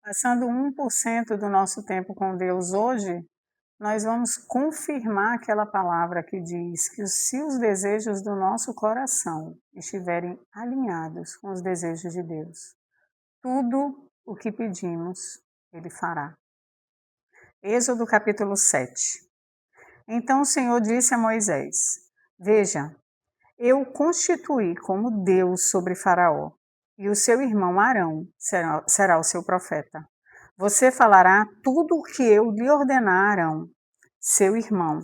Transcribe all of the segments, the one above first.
Passando 1% do nosso tempo com Deus hoje, nós vamos confirmar aquela palavra que diz que se os desejos do nosso coração estiverem alinhados com os desejos de Deus, tudo o que pedimos, Ele fará. Êxodo capítulo 7. Então o Senhor disse a Moisés: Veja, eu o constituí como Deus sobre Faraó, e o seu irmão Arão será o seu profeta. Você falará tudo o que eu lhe ordenar, Arão, seu irmão.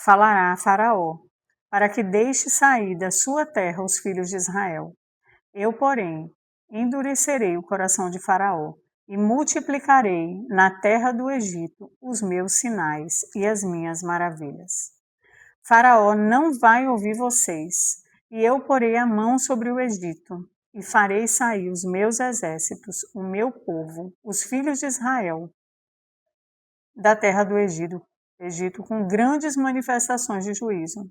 Falará a Faraó, para que deixe sair da sua terra os filhos de Israel. Eu, porém, endurecerei o coração de Faraó e multiplicarei na terra do Egito os meus sinais e as minhas maravilhas. Faraó não vai ouvir vocês, e eu porei a mão sobre o Egito, e farei sair os meus exércitos, o meu povo, os filhos de Israel, da terra do Egito com grandes manifestações de juízo.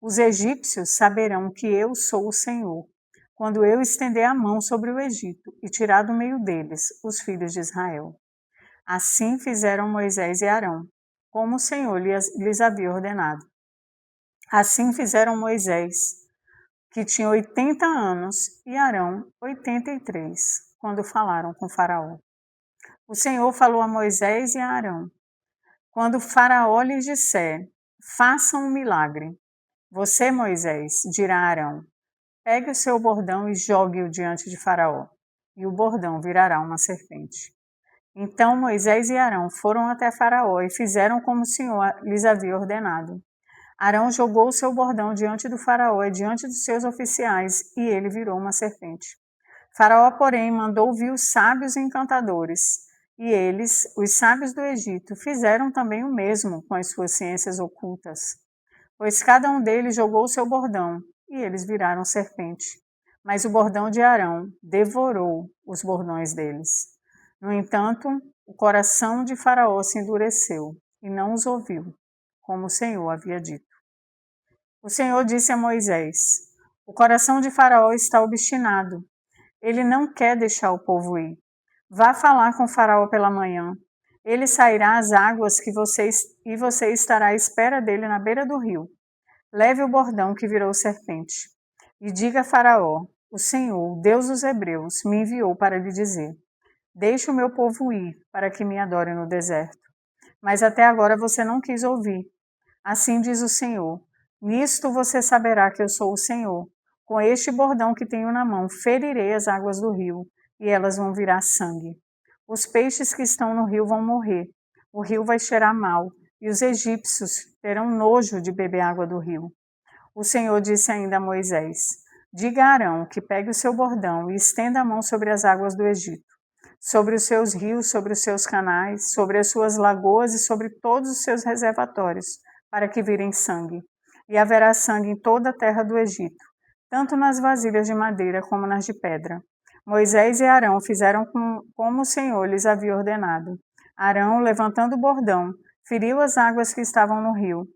Os egípcios saberão que eu sou o Senhor, quando eu estender a mão sobre o Egito e tirar do meio deles os filhos de Israel. Assim fizeram Moisés e Arão, como o Senhor lhes havia ordenado. Assim fizeram Moisés, que tinha 80 anos, e Arão, 83, quando falaram com Faraó. O Senhor falou a Moisés e a Arão: Quando Faraó lhes disser, façam um milagre. Você, Moisés, dirá a Arão: Pegue o seu bordão e jogue-o diante de Faraó, e o bordão virará uma serpente. Então Moisés e Arão foram até Faraó e fizeram como o Senhor lhes havia ordenado. Arão jogou o seu bordão diante do Faraó e diante dos seus oficiais, e ele virou uma serpente. Faraó, porém, mandou vir os sábios encantadores, e eles, os sábios do Egito, fizeram também o mesmo com as suas ciências ocultas. Pois cada um deles jogou o seu bordão, e eles viraram serpente. Mas o bordão de Arão devorou os bordões deles. No entanto, o coração de Faraó se endureceu, e não os ouviu, como o Senhor havia dito. O Senhor disse a Moisés: O coração de Faraó está obstinado. Ele não quer deixar o povo ir. Vá falar com Faraó pela manhã. Ele sairá às águas e você estará à espera dele na beira do rio. Leve o bordão que virou serpente. E diga a Faraó: O Senhor, Deus dos Hebreus, me enviou para lhe dizer: Deixe o meu povo ir, para que me adore no deserto. Mas até agora você não quis ouvir. Assim diz o Senhor: Nisto você saberá que eu sou o Senhor. Com este bordão que tenho na mão, ferirei as águas do rio, e elas vão virar sangue. Os peixes que estão no rio vão morrer. O rio vai cheirar mal, e os egípcios terão nojo de beber água do rio. O Senhor disse ainda a Moisés: Diga a Arão que pegue o seu bordão e estenda a mão sobre as águas do Egito, sobre os seus rios, sobre os seus canais, sobre as suas lagoas e sobre todos os seus reservatórios, para que virem sangue. E haverá sangue em toda a terra do Egito, tanto nas vasilhas de madeira como nas de pedra. Moisés e Arão fizeram como o Senhor lhes havia ordenado. Arão, levantando o bordão, feriu as águas que estavam no rio,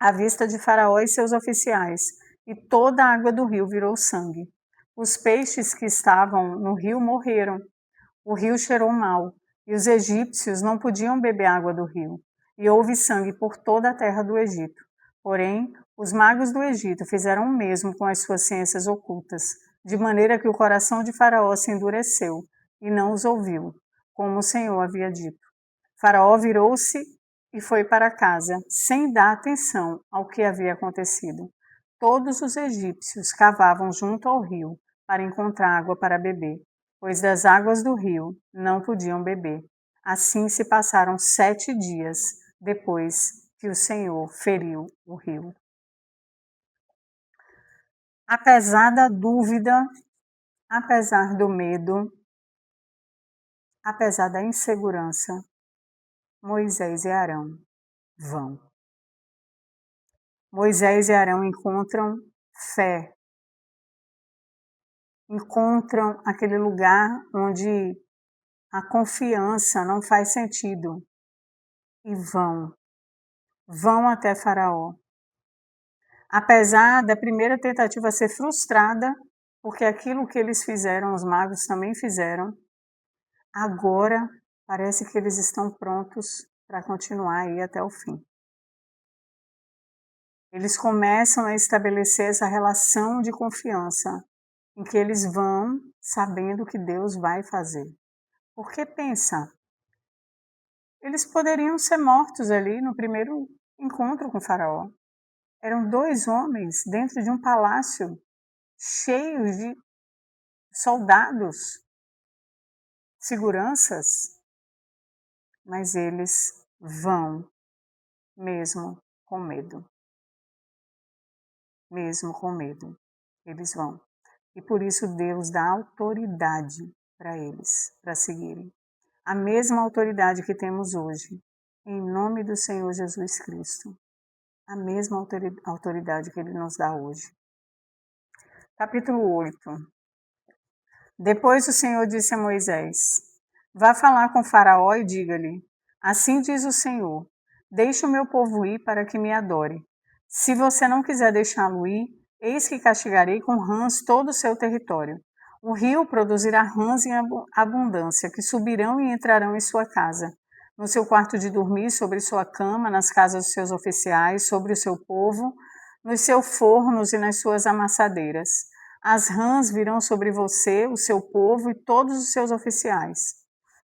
à vista de Faraó e seus oficiais, e toda a água do rio virou sangue. Os peixes que estavam no rio morreram. O rio cheirou mal, e os egípcios não podiam beber água do rio, e houve sangue por toda a terra do Egito. Porém, os magos do Egito fizeram o mesmo com as suas ciências ocultas, de maneira que o coração de Faraó se endureceu, e não os ouviu, como o Senhor havia dito. Faraó virou-se e foi para casa, sem dar atenção ao que havia acontecido. Todos os egípcios cavavam junto ao rio para encontrar água para beber, pois das águas do rio não podiam beber. Assim se passaram 7 dias depois que o Senhor feriu o rio. Apesar da dúvida, apesar do medo, apesar da insegurança, Moisés e Arão vão. Moisés e Arão encontram fé, encontram aquele lugar onde a confiança não faz sentido e vão até Faraó. Apesar da primeira tentativa ser frustrada, porque aquilo que eles fizeram, os magos também fizeram, Agora parece que eles estão prontos para continuar aí até o fim. Eles começam a estabelecer essa relação de confiança, em que eles vão sabendo que Deus vai fazer. Porque pensa, eles poderiam ser mortos ali no primeiro encontro com Faraó. Eram 2 homens dentro de um palácio cheio de soldados, seguranças, mas eles vão mesmo com medo. Mesmo com medo, eles vão. E por isso Deus dá autoridade para eles, para seguirem. A mesma autoridade que temos hoje, em nome do Senhor Jesus Cristo. A mesma autoridade que Ele nos dá hoje. Capítulo 8. Depois o Senhor disse a Moisés: Vá falar com Faraó e diga-lhe: Assim diz o Senhor: Deixe o meu povo ir para que me adore. Se você não quiser deixá-lo ir, eis que castigarei com rãs todo o seu território. O rio produzirá rãs em abundância, que subirão e entrarão em sua casa, no seu quarto de dormir, sobre sua cama, nas casas dos seus oficiais, sobre o seu povo, nos seus fornos e nas suas amassadeiras. As rãs virão sobre você, o seu povo e todos os seus oficiais.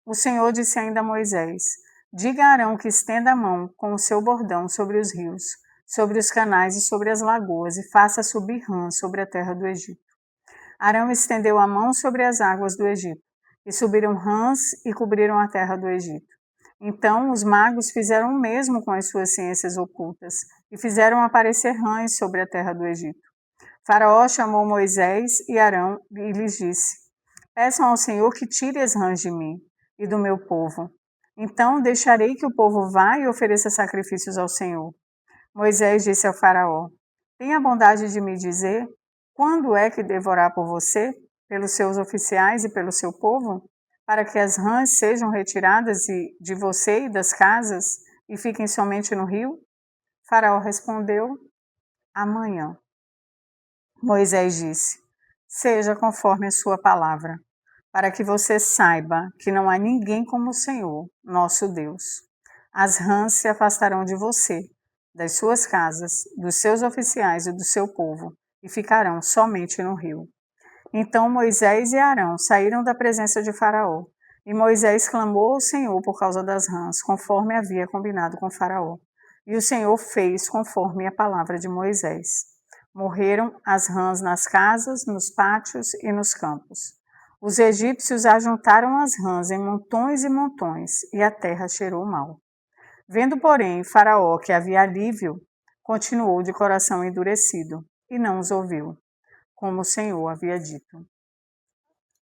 O Senhor disse ainda a Moisés: Diga a Arão que estenda a mão com o seu bordão sobre os rios, sobre os canais e sobre as lagoas, e faça subir rãs sobre a terra do Egito. Arão estendeu a mão sobre as águas do Egito, e subiram rãs e cobriram a terra do Egito. Então os magos fizeram o mesmo com as suas ciências ocultas, e fizeram aparecer rãs sobre a terra do Egito. Faraó chamou Moisés e Arão e lhes disse: Peçam ao Senhor que tire as rãs de mim e do meu povo. Então deixarei que o povo vá e ofereça sacrifícios ao Senhor. Moisés disse ao Faraó: Tenha bondade de me dizer quando é que deverá por você, pelos seus oficiais e pelo seu povo, para que as rãs sejam retiradas de você e das casas e fiquem somente no rio? Faraó respondeu: Amanhã. Moisés disse: Seja conforme a sua palavra, para que você saiba que não há ninguém como o Senhor, nosso Deus. As rãs se afastarão de você, das suas casas, dos seus oficiais e do seu povo, e ficarão somente no rio. Então Moisés e Arão saíram da presença de Faraó, e Moisés clamou ao Senhor por causa das rãs, conforme havia combinado com Faraó. E o Senhor fez conforme a palavra de Moisés. Morreram as rãs nas casas, nos pátios e nos campos. Os egípcios ajuntaram as rãs em montões e montões, e a terra cheirou mal. Vendo, porém, Faraó que havia alívio, continuou de coração endurecido, e não os ouviu, como o Senhor havia dito.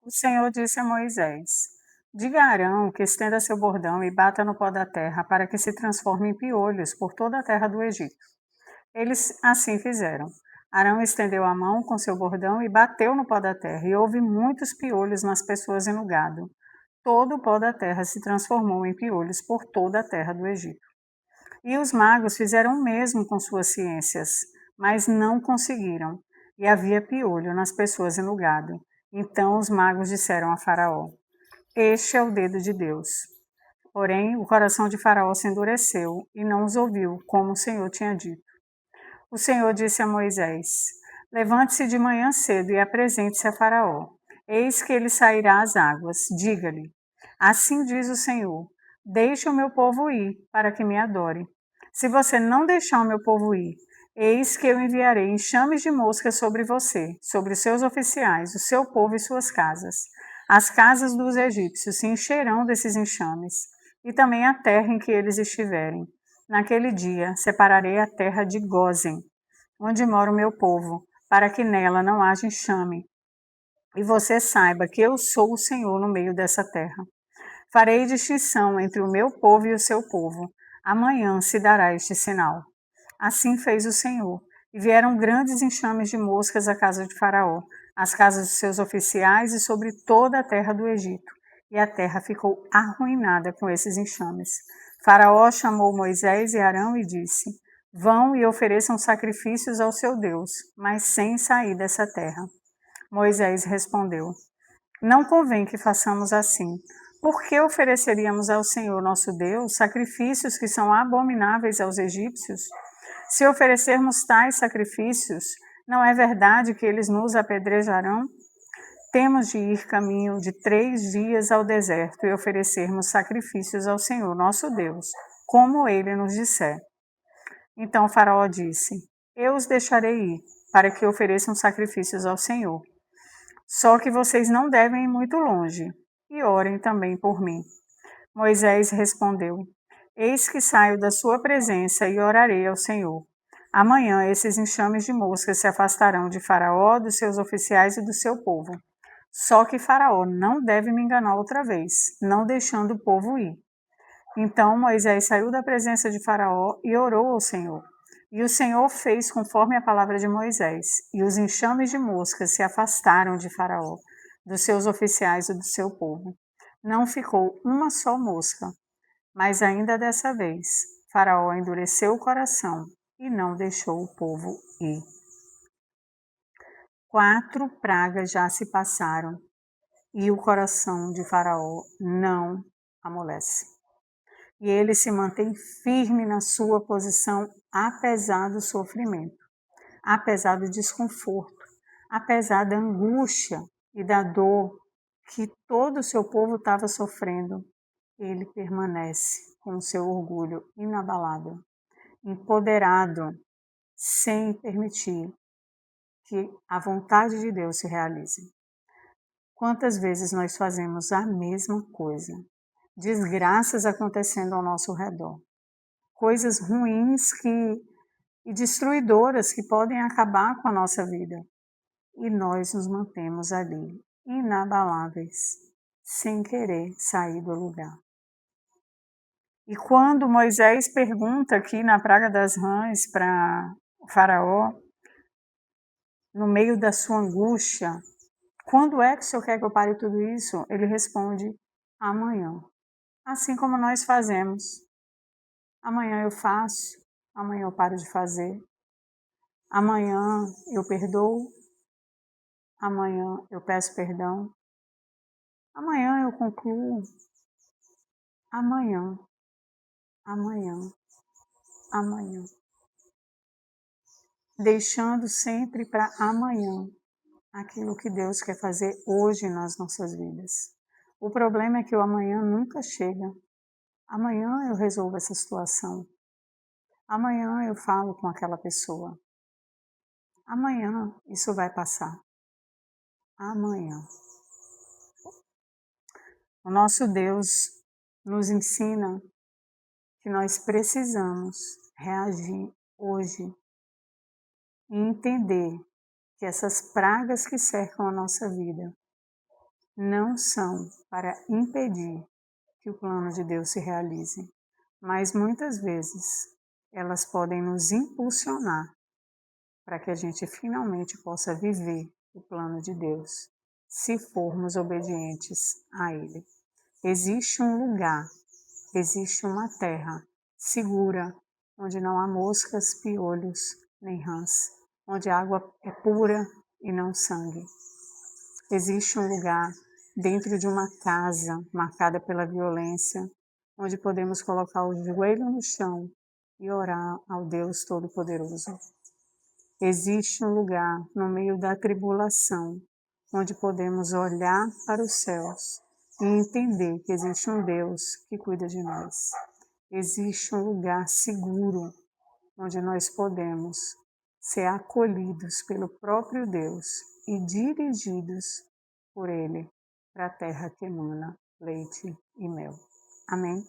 O Senhor disse a Moisés: Diga a Arão que estenda seu bordão e bata no pó da terra, para que se transforme em piolhos por toda a terra do Egito. Eles assim fizeram. Arão estendeu a mão com seu bordão e bateu no pó da terra, e houve muitos piolhos nas pessoas e no gado. Todo o pó da terra se transformou em piolhos por toda a terra do Egito. E os magos fizeram o mesmo com suas ciências, mas não conseguiram, e havia piolho nas pessoas e no gado. Então os magos disseram a Faraó: Este é o dedo de Deus. Porém, o coração de Faraó se endureceu e não os ouviu, como o Senhor tinha dito. O Senhor disse a Moisés: Levante-se de manhã cedo e apresente-se a Faraó. Eis que ele sairá às águas. Diga-lhe: Assim diz o Senhor: Deixe o meu povo ir, para que me adore. Se você não deixar o meu povo ir, eis que eu enviarei enxames de moscas sobre você, sobre os seus oficiais, o seu povo e suas casas. As casas dos egípcios se encherão desses enxames, e também a terra em que eles estiverem. Naquele dia separarei a terra de Gósen, onde mora o meu povo, para que nela não haja enxame. E você saiba que eu sou o Senhor no meio dessa terra. Farei distinção entre o meu povo e o seu povo. Amanhã se dará este sinal. Assim fez o Senhor. E vieram grandes enxames de moscas à casa de Faraó, às casas dos seus oficiais e sobre toda a terra do Egito. E a terra ficou arruinada com esses enxames. Faraó chamou Moisés e Arão e disse: Vão e ofereçam sacrifícios ao seu Deus, mas sem sair dessa terra. Moisés respondeu: Não convém que façamos assim, Por que ofereceríamos ao Senhor nosso Deus sacrifícios que são abomináveis aos egípcios? Se oferecermos tais sacrifícios, não é verdade que eles nos apedrejarão? Temos de ir caminho de 3 dias ao deserto e oferecermos sacrifícios ao Senhor nosso Deus, como ele nos disser. Então Faraó disse: Eu os deixarei ir, para que ofereçam sacrifícios ao Senhor. Só que vocês não devem ir muito longe, e orem também por mim. Moisés respondeu: Eis que saio da sua presença e orarei ao Senhor. Amanhã esses enxames de moscas se afastarão de Faraó, dos seus oficiais e do seu povo. Só que Faraó não deve me enganar outra vez, não deixando o povo ir. Então Moisés saiu da presença de Faraó e orou ao Senhor. E o Senhor fez conforme a palavra de Moisés, e os enxames de moscas se afastaram de Faraó, dos seus oficiais e do seu povo. Não ficou uma só mosca, mas ainda dessa vez Faraó endureceu o coração e não deixou o povo ir. 4 pragas já se passaram, e o coração de Faraó não amolece. E ele se mantém firme na sua posição, apesar do sofrimento, apesar do desconforto, apesar da angústia e da dor que todo o seu povo estava sofrendo. Ele permanece com o seu orgulho inabalável, empoderado, sem permitir que a vontade de Deus se realize. Quantas vezes nós fazemos a mesma coisa? Desgraças acontecendo ao nosso redor. Coisas ruins e destruidoras que podem acabar com a nossa vida. E nós nos mantemos ali, inabaláveis, sem querer sair do lugar. E quando Moisés pergunta aqui na praga das rãs para o Faraó, no meio da sua angústia, quando é que o Senhor quer que eu pare tudo isso? Ele responde: amanhã. Assim como nós fazemos. Amanhã eu faço, amanhã eu paro de fazer. Amanhã eu perdoo, amanhã eu peço perdão. Amanhã eu concluo. Amanhã, amanhã, amanhã. Deixando sempre para amanhã aquilo que Deus quer fazer hoje nas nossas vidas. O problema é que o amanhã nunca chega. Amanhã eu resolvo essa situação. Amanhã eu falo com aquela pessoa. Amanhã isso vai passar. Amanhã. O nosso Deus nos ensina que nós precisamos reagir hoje e entender que essas pragas que cercam a nossa vida não são para impedir que o plano de Deus se realize, mas muitas vezes elas podem nos impulsionar para que a gente finalmente possa viver o plano de Deus, se formos obedientes a Ele. Existe um lugar, existe uma terra segura, onde não há moscas, piolhos, nem rãs, onde a água é pura e não sangue. Existe um lugar dentro de uma casa marcada pela violência, onde podemos colocar o joelho no chão e orar ao Deus Todo-Poderoso. Existe um lugar no meio da tribulação, onde podemos olhar para os céus e entender que existe um Deus que cuida de nós. Existe um lugar seguro, onde nós podemos ser acolhidos pelo próprio Deus e dirigidos por Ele para a terra que emana leite e mel. Amém?